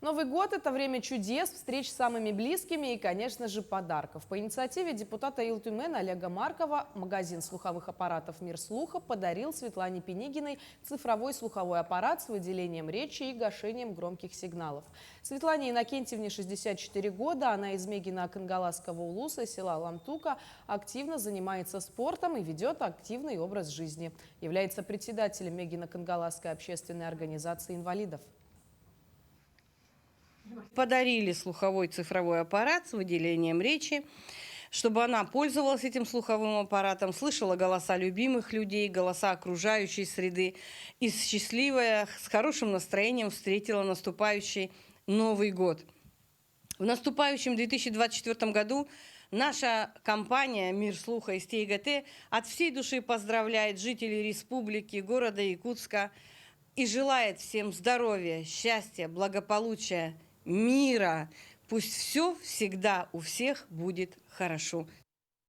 Новый год – это время чудес, встреч с самыми близкими и, конечно же, подарков. По инициативе депутата Илтюмена Олега Маркова магазин слуховых аппаратов «Мир слуха» подарил Светлане Пенигиной цифровой слуховой аппарат с выделением речи и гашением громких сигналов. Светлане Иннокентьевне 64 года, она из Мегино-Кангаласского улуса, села Ламтука, активно занимается спортом и ведет активный образ жизни. Является председателем Мегино-Кангаласской общественной организации инвалидов. Подарили слуховой цифровой аппарат с выделением речи, чтобы она пользовалась этим слуховым аппаратом, слышала голоса любимых людей, голоса окружающей среды и счастливая, с хорошим настроением встретила наступающий Новый год. В наступающем 2024 году наша компания «Мир слуха» из ТИГТ от всей души поздравляет жителей республики, города Якутска и желает всем здоровья, счастья, благополучия, мира. Пусть все всегда у всех будет хорошо.